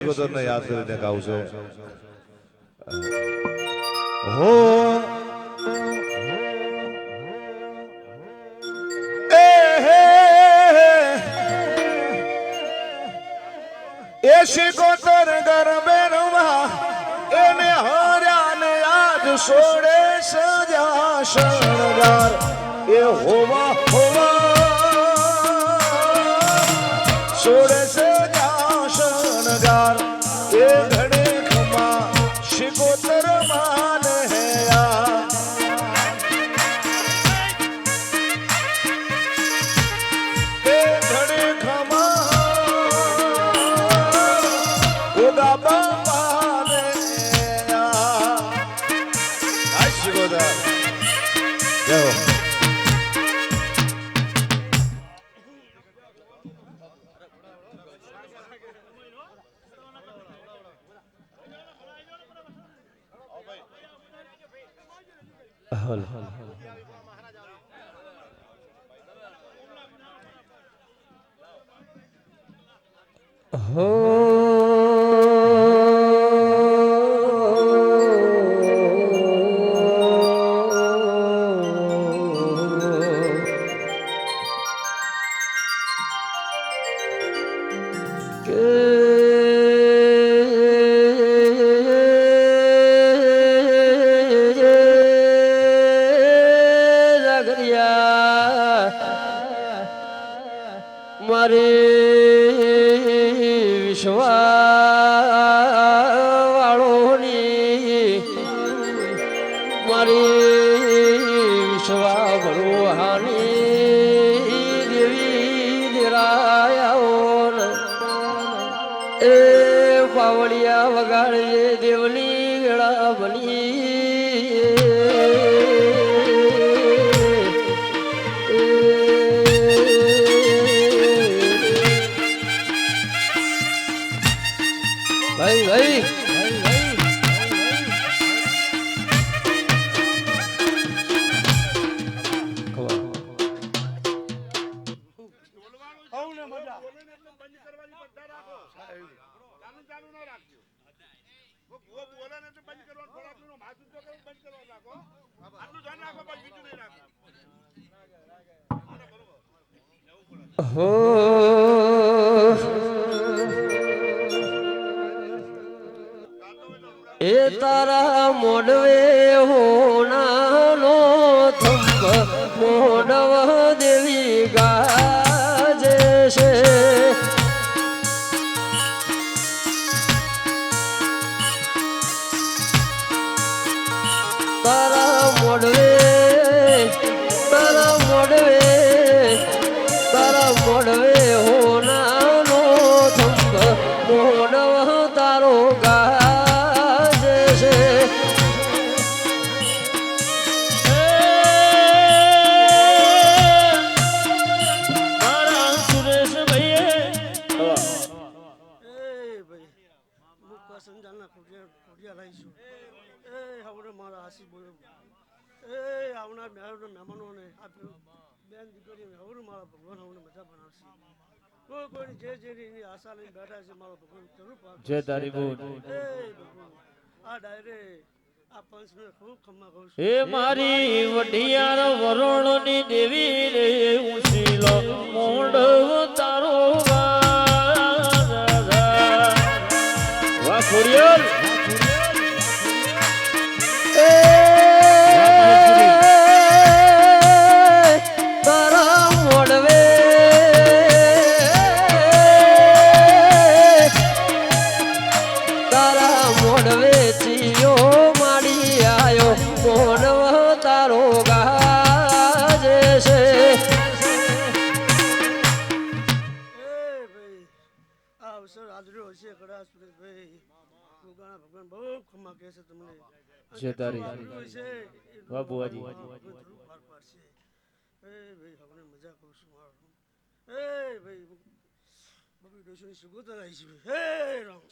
સિકોતરને યાદ કરીને ગાવું છે. હો એ સિકોતર ગરબે રવા એને હર્યા ને આજ સોડે સજા શણગાર એ હોવા હોવા સોડે સજા શણગાર એ ઘડે ખમા સિકોતર માન હે એ ઘડે ખમા ગોગા બાપા ને સિકોતર જય હો. હલ હો મારી વિશ્વાવાળોની મારી વિશ્વાભરુહાની દેવી દેરાયાઓ એ પાવડિયા વગાડે દેવની વેળા બની ભાઈ ભાઈ હો એ તારા મોડવે હોનાનો થંભ મોડવ દેવી ગાજે છે તારા મોડવે હોનાનો થંભ મોડવ તારો ગાજે છે મારા સુરેશ ભાઈએ સંજાલના ખોડિયા રહીશું એ હવે મારા આશી બોલ્યો એ આવનાર મહેમાનોને આપ્યું બેન દીકરીઓને હવે મારા ભગવાન હવે મજા બનાવશે કોઈની જે એની આશા લઈને બેઠા છે મારો ભગવાન જરૂર પામે જય તારી બોલ એ ભગવાન આ ડાયરે આ પંચને ખૂબ ખમ્મા કહું છું હે મારી વઢિયાર વરોણની દેવી રે ઉશીલો મોંડવ તારો વાહ ખોડિયાર ભગવાન બહુ ખમ્મા કહે છે તમને જય તારી વાહ બુઆજી એ ભાઈ હવે મજા કરું છું મારો એ ભાઈ બબી ડોશીની સુગોતર આવી છે હે રામ